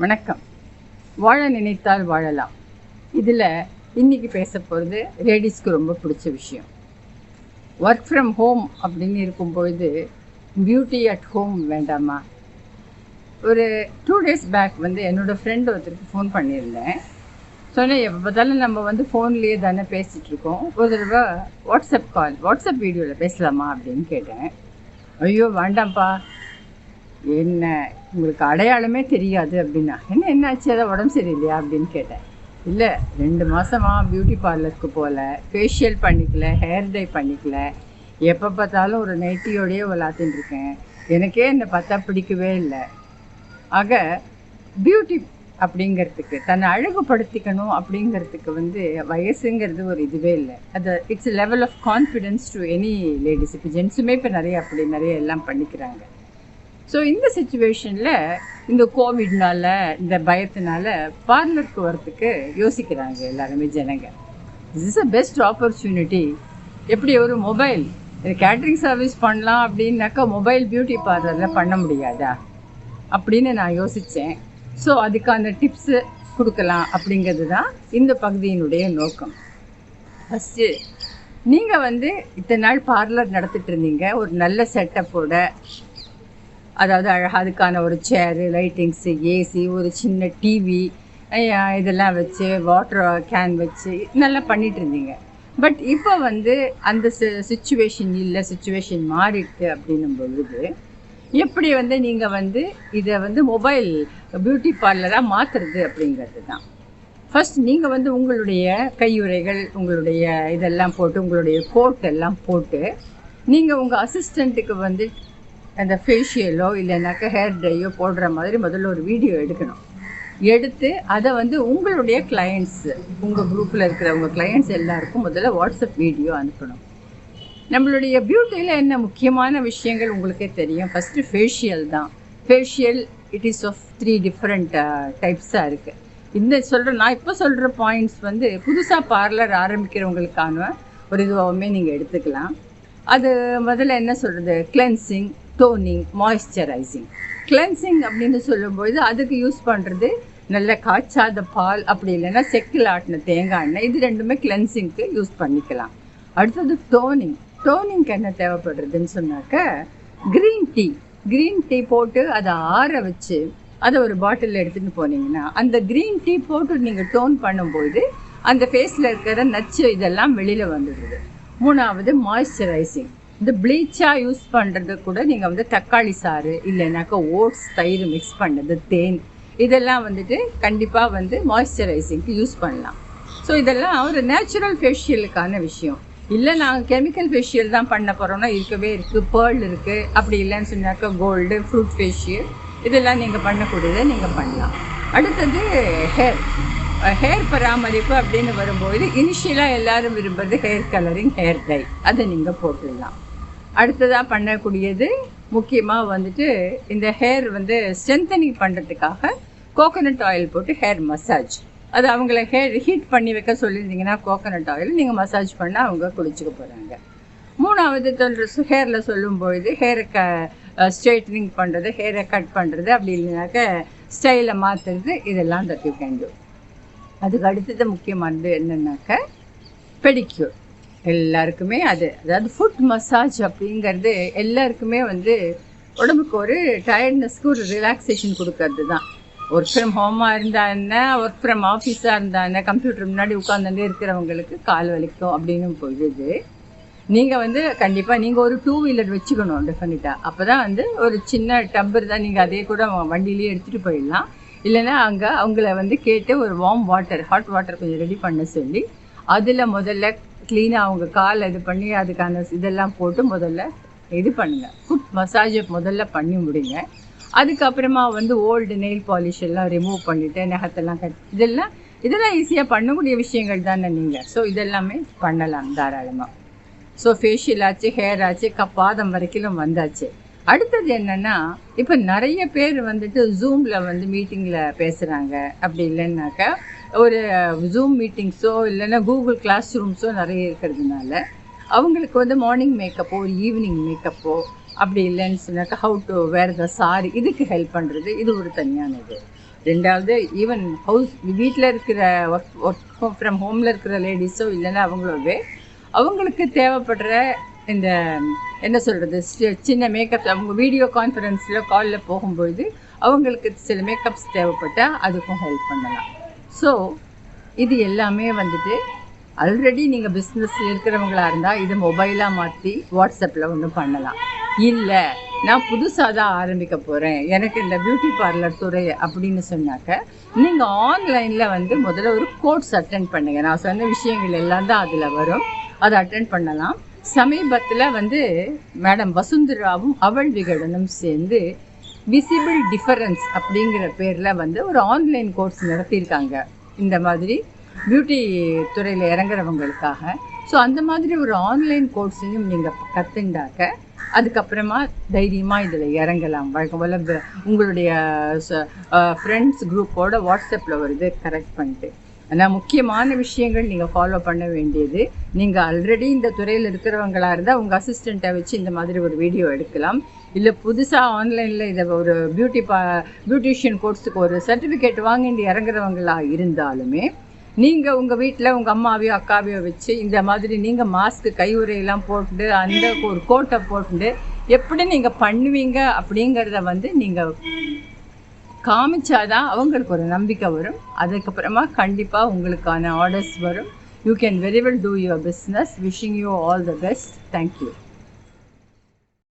வணக்கம். வாழ நினைத்தால் வாழலாம். இதில் இன்றைக்கி பேச போகிறது லேடிஸ்க்கு ரொம்ப பிடிச்ச விஷயம். ஒர்க் ஃப்ரம் ஹோம் அப்படின்னு இருக்கும்பொழுது பியூட்டி அட் ஹோம் வேண்டாமா? ஒரு 2 days பேக் என்னோடய ஃப்ரெண்டு ஒருத்தருக்கு ஃபோன் பண்ணியிருந்தேன். சொன்னேன், எப்போ பார்த்தாலும் நம்ம ஃபோன்லேயே தானே பேசிகிட்ருக்கோம், ஒரு தடவை வாட்ஸ்அப் வீடியோவில் பேசலாமா அப்படின்னு கேட்டேன். ஐயோ வேண்டாம்ப்பா, என்ன உங்களுக்கு அடையாளமே தெரியாது அப்படின்னா. என்னாச்சு, அதை உடம்பு சரியில்லையா அப்படின்னு கேட்டேன். இல்லை, 2 மாதமாக பியூட்டி பார்லருக்கு போகல, ஃபேஷியல் பண்ணிக்கல, ஹேர் டை பண்ணிக்கல, எப்போ பார்த்தாலும் ஒரு நைட்டியோடையே விளாத்தின்னு இருக்கேன், எனக்கே என்னை பார்த்தா பிடிக்கவே இல்லை. ஆக பியூட்டி அப்படிங்கிறதுக்கு, தன்னை அழகுபடுத்திக்கணும் அப்படிங்கிறதுக்கு வயசுங்கிறது ஒரு இதுவே இல்லை. அது it's level of confidence to any ladies. இப்போ ஜென்ஸுமே இப்போ நிறைய எல்லாம் பண்ணிக்கிறாங்க. ஸோ இந்த சுச்சுவேஷனில் இந்த கோவிட்னால, இந்த பயத்தினால பார்லருக்கு வரத்துக்கு யோசிக்கிறாங்க எல்லாருமே ஜனங்க. This is a best opportunity. எப்படி ஒரு மொபைல் கேட்ரிங் சர்வீஸ் பண்ணலாம் அப்படின்னாக்கா மொபைல் பியூட்டி பார்லரில் பண்ண முடியாதா அப்படின்னு நான் யோசித்தேன். ஸோ அதுக்கான டிப்ஸு கொடுக்கலாம் அப்படிங்கிறது தான் இந்த பகுதியினுடைய நோக்கம். ஃபஸ்ட்டு, நீங்கள் இத்தனை நாள் பார்லர் நடத்திட்டு இருந்தீங்க, ஒரு நல்ல செட்டப்போட, அதாவது அதுக்கான ஒரு சேரு, லைட்டிங்ஸு, ஏசி, ஒரு சின்ன டிவி, இதெல்லாம் வச்சு, வாட்டர் கேன் வச்சு நல்லா பண்ணிகிட்டு இருந்தீங்க. பட் இப்போ அந்த சுச்சுவேஷன் மாறிடுது அப்படின்னும் பொழுது எப்படி நீங்கள் இதை மொபைல் பியூட்டி பார்லராக மாற்றுறது அப்படிங்கிறது தான். ஃபஸ்ட் நீங்கள் உங்களுடைய கையுறைகள், உங்களுடைய இதெல்லாம் போட்டு, உங்களுடைய கோட் எல்லாம் போட்டு, நீங்கள் உங்கள் அசிஸ்டண்ட்டுக்கு அந்த ஃபேஷியலோ இல்லைனாக்கா ஹேர் ட்ரையோ போடுற மாதிரி முதல்ல ஒரு வீடியோ எடுத்து அதை உங்களுடைய கிளையண்ட்ஸு, உங்கள் குரூப்பில் இருக்கிற உங்கள் கிளையண்ட்ஸ் எல்லாருக்கும் முதல்ல வாட்ஸ்அப் வீடியோ அனுப்பணும். நம்மளுடைய பியூட்டியில் என்ன முக்கியமான விஷயங்கள் உங்களுக்கே தெரியும். ஃபஸ்ட்டு ஃபேஷியல் தான். Facial it is of 3 different டைப்ஸாக இருக்குது. நான் இப்போ சொல்கிற பாயிண்ட்ஸ் புதுசாக பார்லர் ஆரம்பிக்கிறவங்களுக்கான ஒரு இதுவாகவுமே நீங்கள் எடுத்துக்கலாம். அது முதல்ல என்ன சொல்கிறது, கிளென்சிங், டோனிங், மாய்ஸ்சரைசிங். கிளென்சிங் அப்படின்னு சொல்லும்போது அதுக்கு யூஸ் பண்ணுறது நல்ல காய்ச்சாத பால், அப்படி இல்லைன்னா செக்கில் ஆட்டின தேங்காய் எண்ணெய், இது ரெண்டுமே கிளென்சிங்க்கு யூஸ் பண்ணிக்கலாம். அடுத்தது டோனிங்க்கு என்ன தேவைப்படுறதுன்னு சொன்னாக்க க்ரீன் டீ போட்டு அதை ஆற வச்சு அதை ஒரு பாட்டிலில் எடுத்துகிட்டு போனீங்கன்னா அந்த க்ரீன் டீ போட்டு நீங்கள் டோன் பண்ணும்போது அந்த ஃபேஸில் இருக்கிற நச்சு இதெல்லாம் வெளியில் வந்துடுது. 3வது மாய்ஸ்சரைசிங். இந்த ப்ளீச்சாக யூஸ் பண்ணுறது கூட நீங்கள் தக்காளி சாறு இல்லைனாக்கா ஓட்ஸ், தயிர் மிக்ஸ் பண்ணது, தேன், இதெல்லாம் கண்டிப்பாக மாய்ஸ்சரைசிங்க்கு யூஸ் பண்ணலாம். ஸோ இதெல்லாம் ஒரு நேச்சுரல் ஃபேஷியலுக்கான விஷயம். இல்லை நாங்கள் கெமிக்கல் ஃபேஷியல் தான் பண்ண போகிறோன்னா இருக்கவே இருக்குது, பேர்ல் இருக்குது, அப்படி இல்லைன்னு சொன்னாக்கா கோல்டு, ஃப்ரூட் ஃபேஷியல், இதெல்லாம் நீங்கள் பண்ணக்கூடியதை நீங்கள் பண்ணலாம். அடுத்தது ஹேர் பராமரிப்பு அப்படின்னு வரும்போது இனிஷியலாக எல்லோரும் விரும்புறது ஹேர் கலரிங், ஹேர் டை, அதை நீங்கள் போட்டுடலாம். அடுத்ததாக பண்ணக்கூடியது முக்கியமாக இந்த ஹேர் ஸ்ட்ரென்தனிங் பண்ணுறதுக்காக கோகோனட் ஆயில் போட்டு ஹேர் மசாஜ். அது அவங்கள ஹேர் ஹீட் பண்ணி வைக்க சொல்லியிருந்தீங்கன்னா கோகோனட் ஆயில் நீங்கள் மசாஜ் பண்ணால் அவங்க குளிச்சுக்க போகிறாங்க. 3வது ஹேரில் சொல்லும்பொழுது ஹேரை ஸ்ட்ரெயிட்னிங் பண்ணுறது, ஹேரை கட் பண்ணுறது, அப்படி இல்லைனாக்க ஸ்டைலை மாற்றுறது, இதெல்லாம் தட் யூ கேன் டூ. அதுக்கு அடுத்தது முக்கியமானது என்னன்னாக்க பெடிக்யூர். எல்லாருக்குமே அதாவது ஃபுட் மசாஜ் அப்படிங்கிறது எல்லாருக்குமே உடம்புக்கு ஒரு டயர்ட்னஸ்க்கு ஒரு ரிலாக்ஸேஷன் கொடுக்கறது தான். ஒர்க் ஃப்ரம் ஹோமாக இருந்தால் என்ன, ஒர்க் ஃப்ரம் ஆஃபீஸாக இருந்தால் என்ன, கம்ப்யூட்டர் முன்னாடி உட்காந்துட்டே இருக்கிறவங்களுக்கு கால் வலிக்கும் அப்படின்னும் பொழுது நீங்கள் கண்டிப்பாக நீங்கள் ஒரு 2 வீலர் வச்சுக்கணும் டெஃபினட்டாக. அப்போ தான் ஒரு சின்ன டம்பர் தான், நீங்கள் அதே கூட வண்டியிலேயே எடுத்துகிட்டு போயிடலாம். இல்லைன்னா அங்கே அவங்கள கேட்டு ஒரு ஹாட் வாட்டர் கொஞ்சம் ரெடி பண்ண சொல்லி அதில் முதல்ல க்ளீனாக அவங்க கால் இது பண்ணி அதுக்கான இதெல்லாம் போட்டு முதல்ல இது பண்ணுங்கள். ஃபுட் மசாஜை முதல்ல பண்ணி முடிங்க. அதுக்கப்புறமா ஓல்டு நெயில் பாலிஷ் எல்லாம் ரிமூவ் பண்ணிவிட்டு நகத்தெல்லாம் இதெல்லாம் ஈஸியாக பண்ணக்கூடிய விஷயங்கள் தானே நீங்கள். ஸோ இதெல்லாமே பண்ணலாம் தாராளமாக. ஸோ ஃபேஷியல் ஆச்சு, ஹேர் ஆச்சு, பாதம் வரைக்கும் வந்தாச்சு. அடுத்தது என்னென்னா, இப்போ நிறைய பேர் ஜூமில் மீட்டிங்கில் பேசுகிறாங்க. அப்படி இல்லைன்னாக்கா ஒரு ஜூம் மீட்டிங்ஸோ இல்லைன்னா கூகுள் கிளாஸ் ரூம்ஸோ நிறைய இருக்கிறதுனால அவங்களுக்கு மார்னிங் மேக்கப்போ ஒரு ஈவினிங் மேக்கப்போ அப்படி இல்லைன்னு சொன்னாக்கா how to wear the sari, இதுக்கு ஹெல்ப் பண்ணுறது, இது ஒரு தனியானது. ரெண்டாவது ஈவன் வீட்டில் இருக்கிற ஒர்க் ஃப்ரம் ஹோமில் இருக்கிற லேடிஸோ இல்லைன்னா அவங்களுக்கு தேவைப்படுற இந்த என்ன சொல்கிறது சின்ன மேக்கப் அவங்க வீடியோ கான்ஃபரன்ஸில் காலில் போகும்பொழுது அவங்களுக்கு சில மேக்கப்ஸ் தேவைப்பட்டால் அதுக்கும் ஹெல்ப் பண்ணலாம். ஸோ இது எல்லாமே வந்துட்டு ஆல்ரெடி நீங்கள் பிஸ்னஸில் இருக்கிறவங்களா இருந்தால் இது மொபைலாக மாற்றி வாட்ஸ்அப்பில் ஒன்று பண்ணலாம். இல்லை நான் புதுசாக தான் ஆரம்பிக்க போகிறேன், எனக்கு இந்த பியூட்டி பார்லர் துறை அப்படின்னு சொன்னாக்க நீங்கள் ஆன்லைனில் முதல்ல ஒரு கோர்ஸ் அட்டென்ட் பண்ணுங்கள். நான் சொன்ன விஷயங்கள் எல்லாம் தான் அதில் வரும், அதை அட்டென்ட் பண்ணலாம். சமீபத்தில் மேடம் வசுந்தராவும் அவள் விகடனும் சேர்ந்து விசிபிள் டிஃபரன்ஸ் அப்படிங்கிற பேரில் ஒரு ஆன்லைன் கோர்ஸ் நடத்தியிருக்காங்க இந்த மாதிரி பியூட்டி துறையில் இறங்குறவங்களுக்காக. ஸோ அந்த மாதிரி ஒரு ஆன்லைன் கோர்ஸையும் நீங்கள் கற்றுண்டாக்க அதுக்கப்புறமா தைரியமாக இதில் இறங்கலாம். வழக்கம் போல் உங்களுடைய ஃப்ரெண்ட்ஸ் குரூப்போட வாட்ஸ்அப்பில் வருது கரெக்ட் பண்ணிட்டு. ஆனால் முக்கியமான விஷயங்கள் நீங்கள் ஃபாலோ பண்ண வேண்டியது, நீங்கள் ஆல்ரெடி இந்த துறையில் இருக்கிறவங்களாக இருந்தால் உங்கள் அசிஸ்டண்ட்டை வச்சு இந்த மாதிரி ஒரு வீடியோ எடுக்கலாம். இல்லை புதுசாக ஆன்லைனில் இதை ஒரு பியூட்டிஷியன் கோர்ஸுக்கு ஒரு சர்டிஃபிகேட் வாங்கிட்டு இறங்குறவங்களாக இருந்தாலுமே நீங்கள் உங்கள் வீட்டில் உங்கள் அம்மாவையோ அக்காவையோ வச்சு இந்த மாதிரி நீங்கள் மாஸ்க்கு கையுறையெல்லாம் போட்டு அந்த ஒரு கோட்டை போட்டு எப்படி நீங்கள் பண்ணுவீங்க அப்படிங்கிறத நீங்கள் காமிச்சாதான் அவங்களுக்கு ஒரு நம்பிக்கை வரும். அதுக்கப்புறமா கண்டிப்பாக உங்களுக்கான ஆர்டர்ஸ் வரும். You can very well two your business. Wishing you all the best. Thank you.